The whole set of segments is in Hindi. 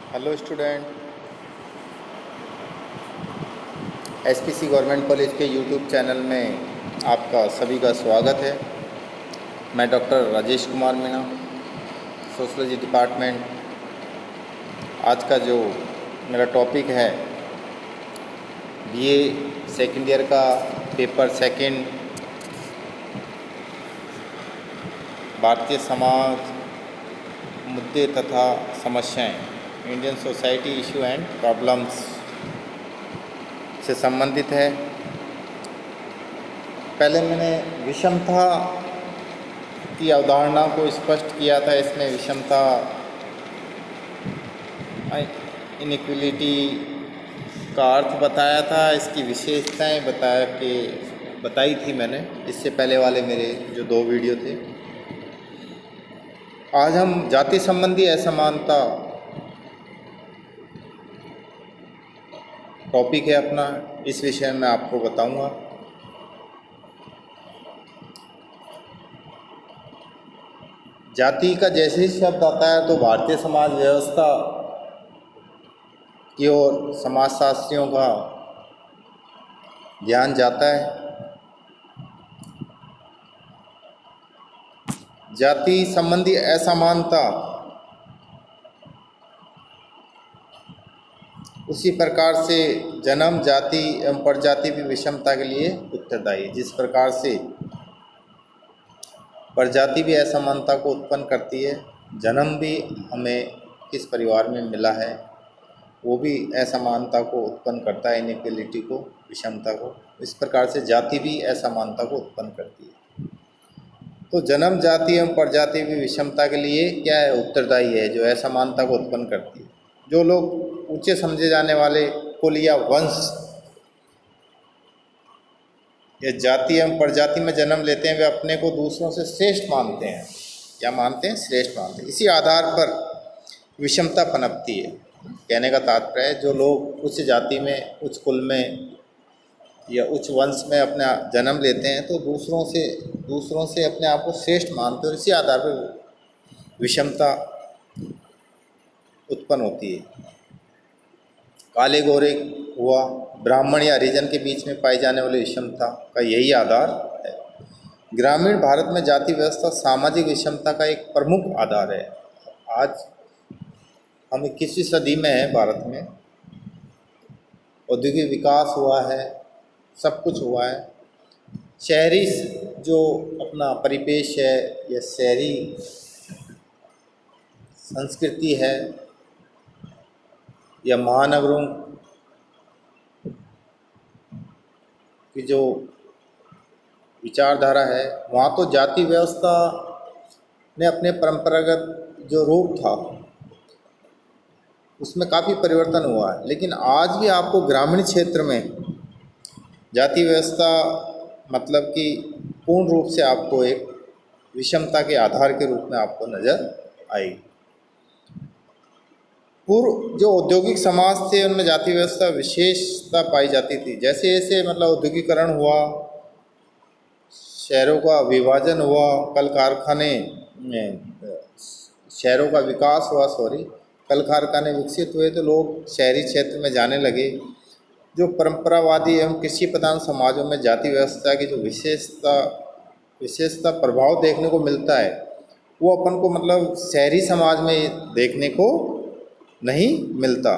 Hello student, SPC government college के यूट्यूब चैनल में आपका सभी का स्वागत है। मैं doctor Rajesh Kumar Meena, sociology department. आज का जो मेरा टॉपिक है बीए सेकेंड ईयर का पेपर सेकंड, भारतीय समाज, मुद्दे तथा समस्याएं, Indian society issue and problems से संबंधित है। पहले मैंने विषमता की अवधारणा को स्पष्ट किया था। इसमें विषमता इनइक्वलिटी का अर्थ बताया था, इसकी विशेषताएं बताई थी मैंने इससे पहले वाले मेरे जो 2 वीडियो थे। आज हम जाति संबंधी असमानता टॉपिक है अपना, इस विषय में आपको बताऊंगा। जाति का जैसे ही शब्द आता है तो भारतीय समाज व्यवस्था की ओर समाजशास्त्रियों का ध्यान जाता है। जाति संबंधी असमानता उसी प्रकार से जन्म, जाति एवं प्रजाति भी विषमता के लिए उत्तरदायी है। जिस प्रकार से प्रजाति भी असमानता को उत्पन्न करती है, जन्म भी हमें किस परिवार में मिला है वो भी असमानता को उत्पन्न करता है, इनइक्वलिटी को, विषमता को। इस प्रकार से जाति भी असमानता को उत्पन्न करती है। तो जन्म, जाति एवं प्रजाति भी विषमता के लिए क्या है, उत्तरदायी है, जो असमानता को उत्पन्न करती है। जो लोग ऊंचे समझे जाने वाले कुल या वंश या जाति एवं प्रजाति में जन्म लेते हैं, वे अपने को दूसरों से श्रेष्ठ मानते हैं। क्या मानते हैं? श्रेष्ठ मानते हैं। इसी आधार पर विषमता पनपती है। कहने का तात्पर्य है, जो लोग उच्च जाति में, उच्च कुल में या उच्च वंश में अपना जन्म लेते हैं तो दूसरों से अपने आप को श्रेष्ठ मानते हैं और इसी आधार पर विषमता उत्पन्न होती है। काले गोरे हुआ, ब्राह्मण या हरिजन के बीच में पाई जाने वाली विषमता का यही आधार है। ग्रामीण भारत में जाति व्यवस्था सामाजिक विषमता का एक प्रमुख आधार है। आज हम 21वीं सदी में है, भारत में औद्योगिक विकास हुआ है, सब कुछ हुआ है। शहरी जो अपना परिपेश है या शहरी संस्कृति है या महानगरों की जो विचारधारा है, वहाँ तो जाति व्यवस्था ने अपने परंपरागत जो रूप था उसमें काफ़ी परिवर्तन हुआ है। लेकिन आज भी आपको ग्रामीण क्षेत्र में जाति व्यवस्था मतलब कि पूर्ण रूप से आपको एक विषमता के आधार के रूप में आपको नज़र आएगी। पूर्व जो औद्योगिक समाज थे उनमें जाति व्यवस्था विशेषता पाई जाती थी। जैसे जैसे मतलब औद्योगिकरण हुआ, शहरों का विभाजन हुआ, कल कारखाने में शहरों का विकास हुआ, कल कारखाने विकसित हुए तो लोग शहरी क्षेत्र में जाने लगे। जो परंपरावादी एवं कृषि प्रधान समाजों में जाति व्यवस्था की जो विशेषता प्रभाव देखने को मिलता है वो अपन को मतलब शहरी समाज में देखने को नहीं मिलता।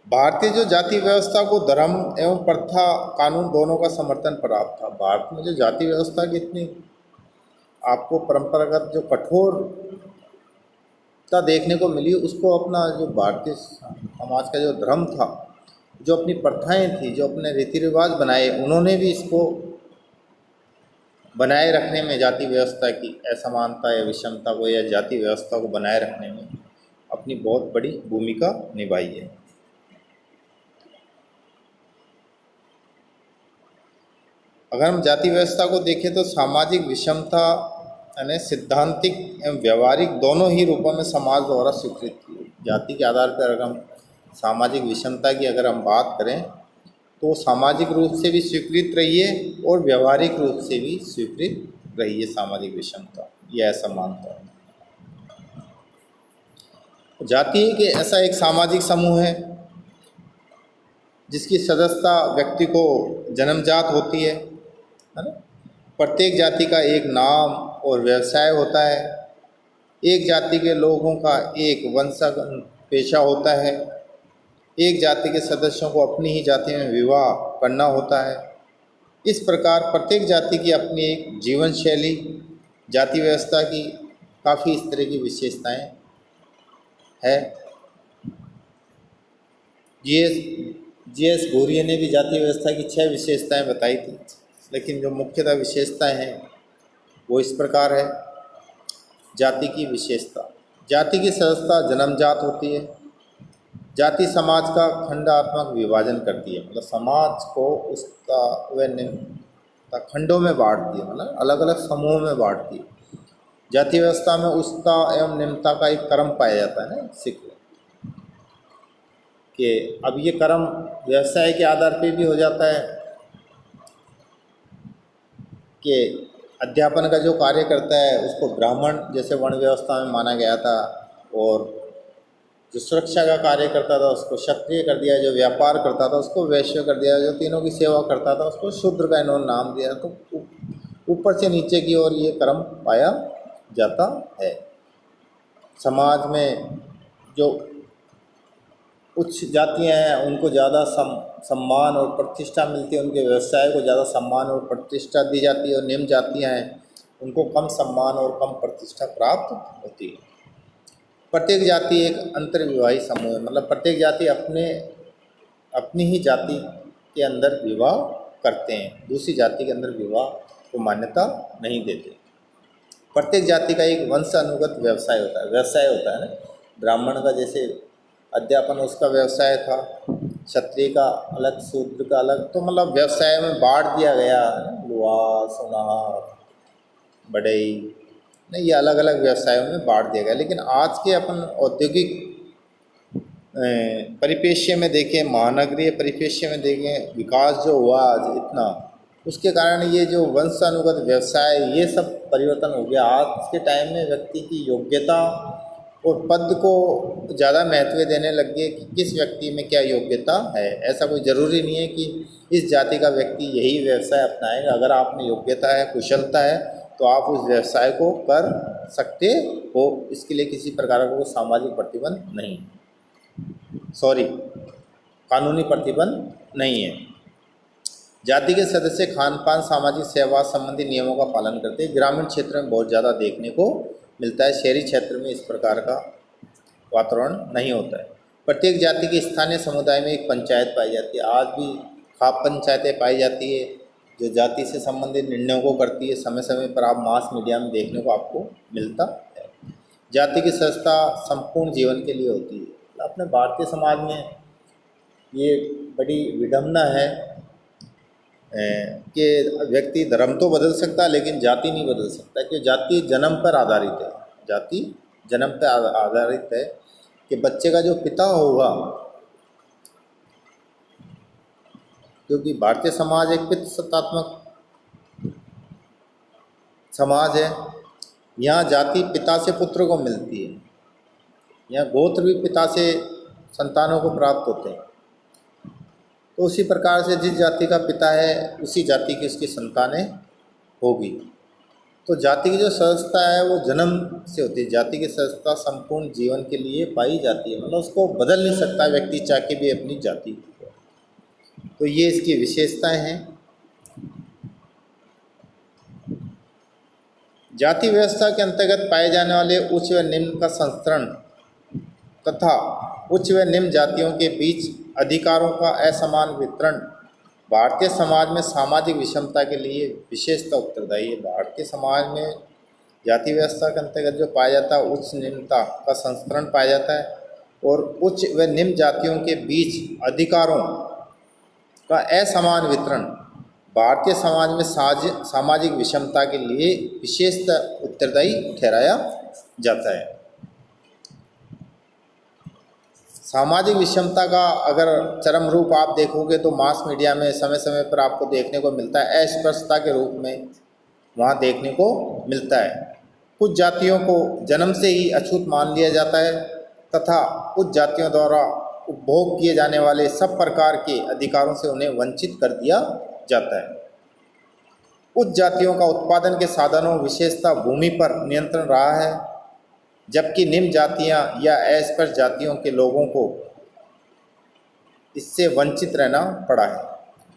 भारतीय जो जाति व्यवस्था को धर्म एवं प्रथा कानून दोनों का समर्थन प्राप्त था। भारत में जो जाति व्यवस्था की इतनी आपको परंपरागत जो कठोरता देखने को मिली, उसको अपना जो भारतीय समाज का जो धर्म था, जो अपनी प्रथाएं थी, जो अपने रीति रिवाज बनाए, उन्होंने भी इसको बनाए रखने में, जाति व्यवस्था की असमानता या विषमता को या जाति व्यवस्था को बनाए रखने में अपनी बहुत बड़ी भूमिका निभाई है। अगर हम जाति व्यवस्था को देखें तो सामाजिक विषमता यानी सिद्धांतिक एवं व्यवहारिक दोनों ही रूपों में समाज द्वारा स्वीकृत की। जाति के आधार पर अगर हम सामाजिक विषमता की अगर हम बात करें तो सामाजिक रूप से भी स्वीकृत रही है और व्यवहारिक रूप से भी स्वीकृत रही है सामाजिक विषमता या असमानता। जाति के ऐसा एक सामाजिक समूह है जिसकी सदस्यता व्यक्ति को जन्मजात होती है ना। प्रत्येक जाति का एक नाम और व्यवसाय होता है। एक जाति के लोगों का एक वंशागत पेशा होता है। एक जाति के सदस्यों को अपनी ही जाति में विवाह करना होता है। इस प्रकार प्रत्येक जाति की अपनी एक जीवन शैली, जाति व्यवस्था की काफ़ी इस तरह की विशेषताएं है। जी एस घोरिया ने भी जाति व्यवस्था की 6 विशेषताएं बताई थी, लेकिन जो मुख्यतः विशेषताएं हैं वो इस प्रकार है। जाति की विशेषता, जाति की सदस्यता जन्मजात होती है। जाति समाज का खंडात्मक विभाजन करती है, मतलब समाज को उसका व खंडों में बांटती है, मतलब अलग अलग समूहों में बांटती है। जाति व्यवस्था में उच्चता एवं निम्नता का एक क्रम पाया जाता है ना, सीख कि अब ये कर्म व्यवसाय के आधार पे भी हो जाता है कि अध्यापन का जो कार्य करता है उसको ब्राह्मण जैसे वर्ण व्यवस्था में माना गया था, और जो सुरक्षा का कार्य करता था उसको क्षत्रिय कर दिया, जो व्यापार करता था उसको वैश्य कर दिया, जो तीनों की सेवा करता था उसको शूद्र का इन्होंने नाम दिया। तो ऊपर से नीचे की ओर ये क्रम पाया जाता है। समाज में जो उच्च जातियां हैं उनको ज़्यादा सम्मान और प्रतिष्ठा मिलती है, उनके व्यवसाय को ज़्यादा सम्मान और प्रतिष्ठा दी जाती है, और निम्न जातियां हैं उनको कम सम्मान और कम प्रतिष्ठा प्राप्त होती है। प्रत्येक जाति एक अंतर्विवाही समूह है, मतलब प्रत्येक जाति अपनी ही जाति के अंदर विवाह करते हैं, दूसरी जाति के अंदर विवाह को मान्यता नहीं देते। प्रत्येक जाति का एक वंशानुगत व्यवसाय होता है ना। ब्राह्मण का जैसे अध्यापन उसका व्यवसाय था, क्षत्रिय का अलग, शूद्र का अलग, तो मतलब व्यवसाय में बांट दिया गया है ना। लुहार, सुनार, बढ़ई, नहीं, ये अलग अलग व्यवसायों में बांट दिया गया। लेकिन आज के अपन औद्योगिक परिपेक्ष्य में देखें, महानगरीय परिपेक्ष्य में देखें, विकास जो हुआ आज इतना, उसके कारण ये जो वंशानुगत व्यवसाय ये सब परिवर्तन हो गया। आज के टाइम में व्यक्ति की योग्यता और पद को ज़्यादा महत्व देने लग गए कि किस व्यक्ति में क्या योग्यता है। ऐसा कोई ज़रूरी नहीं है कि इस जाति का व्यक्ति यही व्यवसाय अपनाएगा। अगर आप में योग्यता है, कुशलता है, तो आप उस व्यवसाय को कर सकते हो। इसके लिए किसी प्रकार का कोई सामाजिक प्रतिबंध नहीं, कानूनी प्रतिबंध नहीं है। जाति के सदस्य खान पान, सामाजिक सेवा संबंधी नियमों का पालन करते हैं। ग्रामीण क्षेत्र में बहुत ज़्यादा देखने को मिलता है, शहरी क्षेत्र में इस प्रकार का वातावरण नहीं होता है। प्रत्येक जाति के स्थानीय समुदाय में एक पंचायत पाई जाती है। आज भी खाप पंचायतें पाई जाती है जो जाति से संबंधित निर्णयों को करती है। समय समय पर आप मास मीडिया में देखने को आपको मिलता है। जाति की सदस्यता संपूर्ण जीवन के लिए होती है। अपने भारतीय समाज में ये बड़ी विडंबना है कि व्यक्ति धर्म तो बदल सकता है लेकिन जाति नहीं बदल सकता, कि जाति जन्म पर आधारित है। जाति जन्म पर आधारित है कि बच्चे का जो पिता होगा, क्योंकि भारतीय समाज एक पितृसत्तात्मक समाज है। यहाँ जाति पिता से पुत्र को मिलती है, यहाँ गोत्र भी पिता से संतानों को प्राप्त होते हैं। तो उसी प्रकार से जिस जाति का पिता है उसी जाति की उसकी संतानें होगी। तो जाति की जो सदस्यता है वो जन्म से होती है। जाति की सदस्यता संपूर्ण जीवन के लिए पाई जाती है, मतलब उसको बदल नहीं सकता व्यक्ति चाह के भी अपनी जाति को। तो ये इसकी विशेषताएं हैं। जाति व्यवस्था के अंतर्गत पाए जाने वाले उच्च व निम्न का संस्करण तथा उच्च व निम्न जातियों के बीच अधिकारों का असमान वितरण भारतीय समाज में सामाजिक विषमता के लिए विशेषता उत्तरदायी है। भारतीय समाज में जाति व्यवस्था के अंतर्गत जो पाया जाता है उच्च निम्नता का संस्करण पाया जाता है, और उच्च व निम्न जातियों के बीच अधिकारों का असमान वितरण भारतीय समाज में सामाजिक विषमता के लिए विशेषता उत्तरदायी ठहराया जाता है। सामाजिक विषमता का अगर चरम रूप आप देखोगे तो मास मीडिया में समय समय पर आपको देखने को मिलता है, अस्पृश्यता के रूप में वहाँ देखने को मिलता है। कुछ जातियों को जन्म से ही अछूत मान लिया जाता है तथा उच्च जातियों द्वारा उपभोग किए जाने वाले सब प्रकार के अधिकारों से उन्हें वंचित कर दिया जाता है। उच्च जातियों का उत्पादन के साधनों विशेषता भूमि पर नियंत्रण रहा है, जबकि निम्न जातियां या अस्पृश्य जातियों के लोगों को इससे वंचित रहना पड़ा है।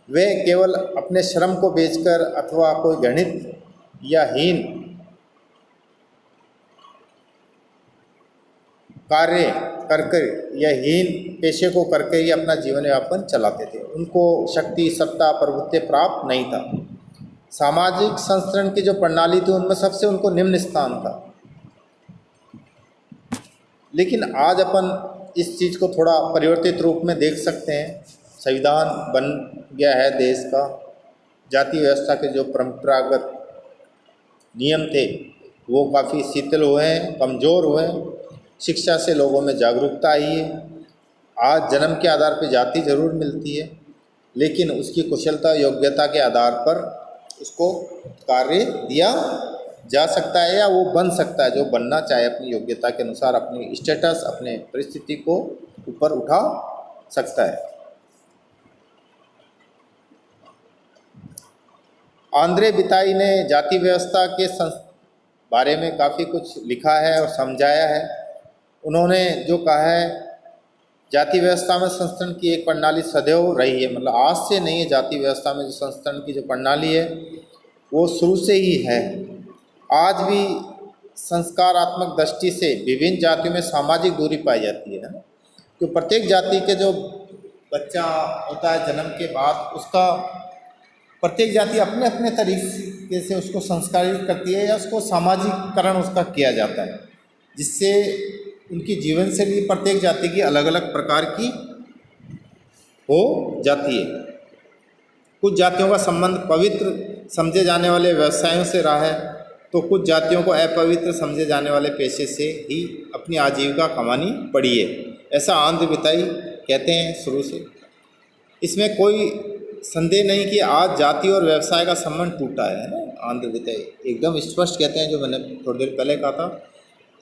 वे केवल अपने श्रम को बेचकर अथवा कोई गणित या हीन कार्य करके या हीन पेशे को करके ही अपना जीवन यापन चलाते थे। उनको शक्ति, सत्ता, प्रभुत्व प्राप्त नहीं था। सामाजिक संस्करण की जो प्रणाली थी उनमें सबसे उनको निम्न स्थान था। लेकिन आज अपन इस चीज़ को थोड़ा परिवर्तित रूप में देख सकते हैं। संविधान बन गया है देश का, जाति व्यवस्था के जो परंपरागत नियम थे वो काफ़ी शिथिल हुए हैं, कमज़ोर हुए हैं। शिक्षा से लोगों में जागरूकता आई है। आज जन्म के आधार पर जाति जरूर मिलती है, लेकिन उसकी कुशलता, योग्यता के आधार पर उसको कार्य दिया जा सकता है या वो बन सकता है जो बनना चाहे, अपनी योग्यता के अनुसार अपनी स्टेटस, अपने परिस्थिति को ऊपर उठा सकता है। आंद्रे बिताई ने जाति व्यवस्था के बारे में काफ़ी कुछ लिखा है और समझाया है। उन्होंने जो कहा है, जाति व्यवस्था में संस्करण की एक प्रणाली सदैव रही है, मतलब आज से नहीं है। जाति व्यवस्था में जो संस्करण की जो प्रणाली है वो शुरू से ही है। आज भी संस्कारात्मक दृष्टि से विभिन्न जातियों में सामाजिक दूरी पाई जाती है ना। तो प्रत्येक जाति के जो बच्चा होता है जन्म के बाद, उसका प्रत्येक जाति अपने अपने तरीके से उसको संस्कारित करती है या उसको सामाजिकरण उसका किया जाता है, जिससे उनकी जीवन शैली प्रत्येक जाति की अलग अलग प्रकार की हो जाती है। कुछ जातियों का संबंध पवित्र समझे जाने वाले व्यवसायों से रहा है, तो कुछ जातियों को अपवित्र समझे जाने वाले पेशे से ही अपनी आजीविका कमानी पड़ी है। ऐसा आंध्र बिताई कहते हैं शुरू से। इसमें कोई संदेह नहीं कि आज जाति और व्यवसाय का संबंध टूटा है ना। आंध्र बिताई एकदम स्पष्ट कहते हैं, जो मैंने थोड़ी देर पहले कहा था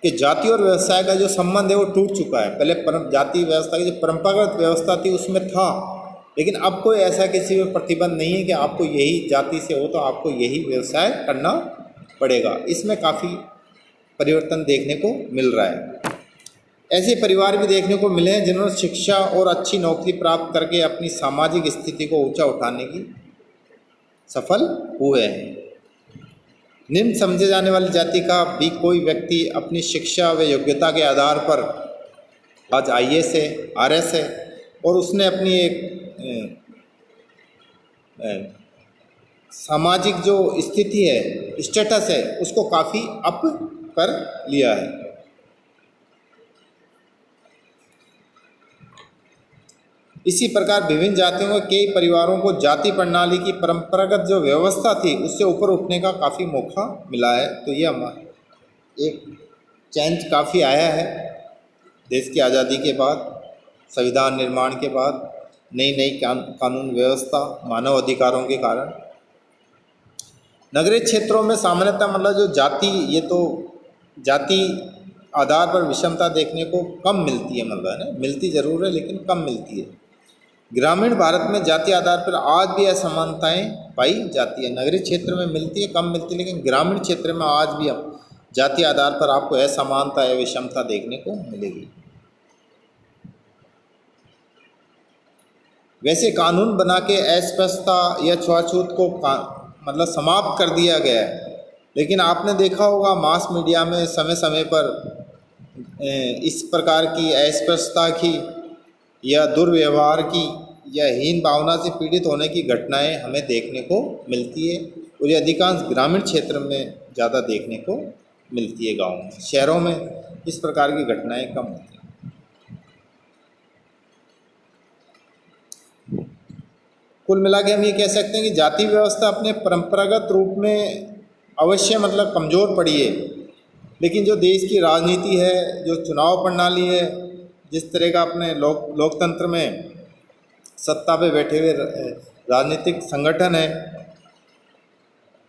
कि जाति और व्यवसाय का जो संबंध है वो टूट चुका है। पहले जाति व्यवस्था की जो परंपरागत व्यवस्था थी उसमें था, लेकिन अब कोई ऐसा किसी में प्रतिबंध नहीं है कि आपको यही जाति से हो तो आपको यही व्यवसाय करना पड़ेगा। इसमें काफ़ी परिवर्तन देखने को मिल रहा है। ऐसे परिवार भी देखने को मिले हैं जिन्होंने शिक्षा और अच्छी नौकरी प्राप्त करके अपनी सामाजिक स्थिति को ऊंचा उठाने की सफल हुए हैं। निम्न समझे जाने वाली जाति का भी कोई व्यक्ति अपनी शिक्षा व योग्यता के आधार पर आज IAS है, RS है और उसने अपनी एक सामाजिक जो स्थिति है, स्टेटस है, उसको काफ़ी अप कर लिया है। इसी प्रकार विभिन्न जातियों के कई परिवारों को जाति प्रणाली की परंपरागत जो व्यवस्था थी उससे ऊपर उठने का काफ़ी मौका मिला है। तो ये एक चेंज काफ़ी आया है देश की आज़ादी के बाद, संविधान निर्माण के बाद, नई नई कानून व्यवस्था, मानव अधिकारों के कारण। नगरीय क्षेत्रों में सामान्यतः मतलब जो जाति, ये तो जाति आधार पर विषमता देखने को कम मिलती है, मतलब है ना, मिलती ज़रूर है लेकिन कम मिलती है। ग्रामीण भारत में जाति आधार पर आज भी असमानताएं पाई जाती है। नगरीय क्षेत्र में मिलती है, कम मिलती है, लेकिन ग्रामीण क्षेत्र में आज भी जाति आधार पर आपको असमानता या विषमता देखने को मिलेगी। वैसे कानून बना के अस्पृश्यता या छुआछूत को मतलब समाप्त कर दिया गया है, लेकिन आपने देखा होगा मास मीडिया में समय समय पर इस प्रकार की अस्पृश्यता की या दुर्व्यवहार की या हीन भावना से पीड़ित होने की घटनाएं हमें देखने को मिलती है, और ये अधिकांश ग्रामीण क्षेत्र में ज़्यादा देखने को मिलती है। गाँव में, शहरों में इस प्रकार की घटनाएं कम होती हैं। कुल मिला के हम ये कह सकते हैं कि जाति व्यवस्था अपने परंपरागत रूप में अवश्य मतलब कमज़ोर पड़ी है, लेकिन जो देश की राजनीति है, जो चुनाव प्रणाली है, जिस तरह का अपने लोकतंत्र में सत्ता पे बैठे हुए राजनीतिक संगठन है,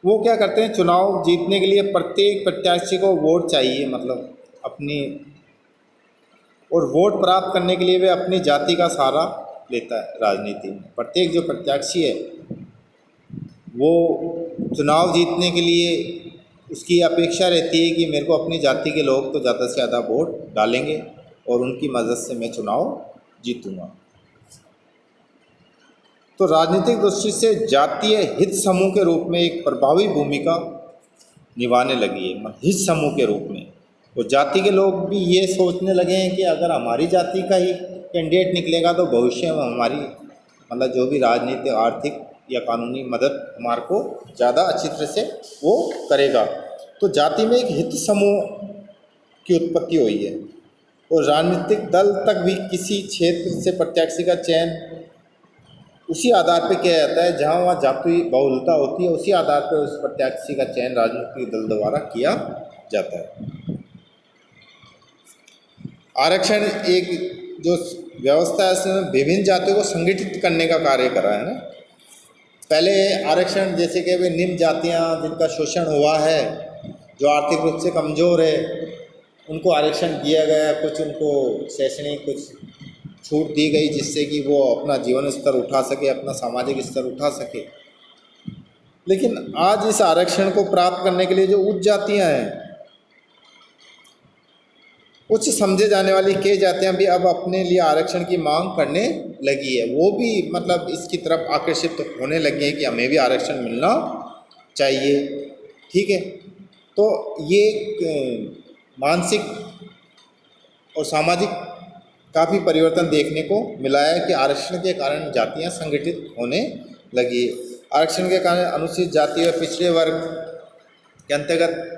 वो क्या करते हैं, चुनाव जीतने के लिए प्रत्येक प्रत्याशी को वोट चाहिए, मतलब अपनी और वोट प्राप्त करने के लिए वे अपनी जाति का सहारा लेता है। राजनीति में प्रत्येक जो प्रत्याशी है वो चुनाव जीतने के लिए उसकी अपेक्षा रहती है कि मेरे को अपनी जाति के लोग तो ज़्यादा से ज़्यादा वोट डालेंगे और उनकी मदद से मैं चुनाव जीतूँगा। तो राजनीतिक दृष्टि से जातीय हित समूह के रूप में एक प्रभावी भूमिका निभाने लगी है, हित समूह के रूप में। और जाति के लोग भी ये सोचने लगे हैं कि अगर हमारी जाति का ही कैंडिडेट निकलेगा तो भविष्य में हमारी मतलब जो भी राजनीतिक आर्थिक या कानूनी मदद हमारे को ज़्यादा अच्छी तरह से वो करेगा। तो जाति में एक हित समूह की उत्पत्ति हुई है और राजनीतिक दल तक भी किसी क्षेत्र से प्रत्याशी का चयन उसी आधार पर किया जाता है जहां वहाँ जाति बहुलता होती है, उसी आधार पर उस प्रत्याशी का चयन राजनीतिक दल द्वारा किया जाता है। आरक्षण एक जो व्यवस्था है इसमें विभिन्न जातियों को संगठित करने का कार्य कर रहा है ना। पहले आरक्षण जैसे कि वे निम्न जातियां जिनका शोषण हुआ है, जो आर्थिक रूप से कमज़ोर है, उनको आरक्षण दिया गया, कुछ उनको शैक्षणिक कुछ छूट दी गई जिससे कि वो अपना जीवन स्तर उठा सके, अपना सामाजिक स्तर उठा सके। लेकिन आज इस आरक्षण को प्राप्त करने के लिए जो उच्च जातियाँ हैं, उच्च समझे जाने वाली कई जातियाँ भी अब अपने लिए आरक्षण की मांग करने लगी है। वो भी मतलब इसकी तरफ आकर्षित होने लगे हैं कि हमें भी आरक्षण मिलना चाहिए। ठीक है, तो ये मानसिक और सामाजिक काफ़ी परिवर्तन देखने को मिला है कि आरक्षण के कारण जातियां संगठित होने लगी। आरक्षण के कारण अनुसूचित जाति और पिछड़े वर्ग के अंतर्गत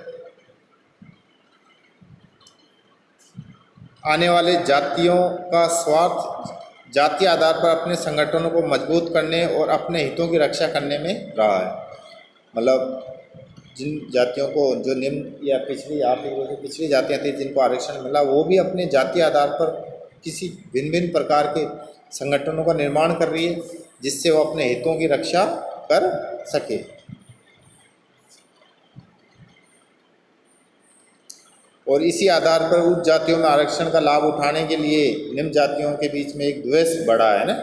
आने वाले जातियों का स्वार्थ जातीय आधार पर अपने संगठनों को मजबूत करने और अपने हितों की रक्षा करने में रहा है। मतलब जिन जातियों को जो निम्न या पिछड़ी आर्थिक रूप से पिछड़ी जातियाँ थी जिनको आरक्षण मिला, वो भी अपने जातीय आधार पर किसी भिन्न भिन्न प्रकार के संगठनों का निर्माण कर रही है जिससे वो अपने हितों की रक्षा कर सके। और इसी आधार पर उच्च जातियों में आरक्षण का लाभ उठाने के लिए निम्न जातियों के बीच में एक द्वेष बढ़ा है ना।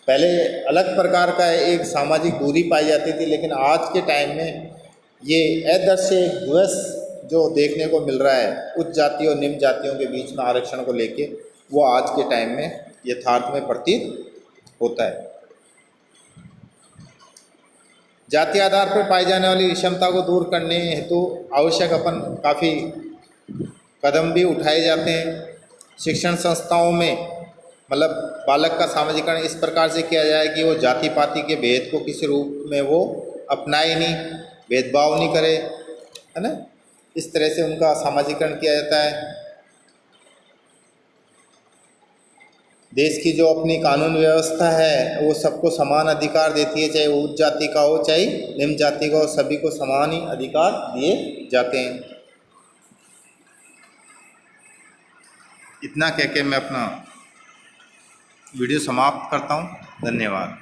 पहले अलग प्रकार का एक सामाजिक दूरी पाई जाती थी, लेकिन आज के टाइम में ये अदृश्य एक द्वेष जो देखने को मिल रहा है उच्च जाति और निम्न जातियों के बीच में आरक्षण को लेके, वो आज के टाइम में यथार्थ में प्रतीत होता है। जाति आधार पर पाई जाने वाली विषमता को दूर करने हेतु आवश्यक अपन काफ़ी कदम भी उठाए जाते हैं। शिक्षण संस्थाओं में मतलब बालक का सामाजिकरण इस प्रकार से किया जाए कि वो जाति पाति के भेद को किसी रूप में वो अपनाए नहीं, भेदभाव नहीं करे, है ना। इस तरह से उनका सामाजिकरण किया जाता है। देश की जो अपनी कानून व्यवस्था है वो सबको समान अधिकार देती है, चाहे वो उच्च जाति का हो चाहे निम्न जाति का हो, सभी को समान ही अधिकार दिए जाते हैं। इतना कह के मैं अपना वीडियो समाप्त करता हूँ। धन्यवाद।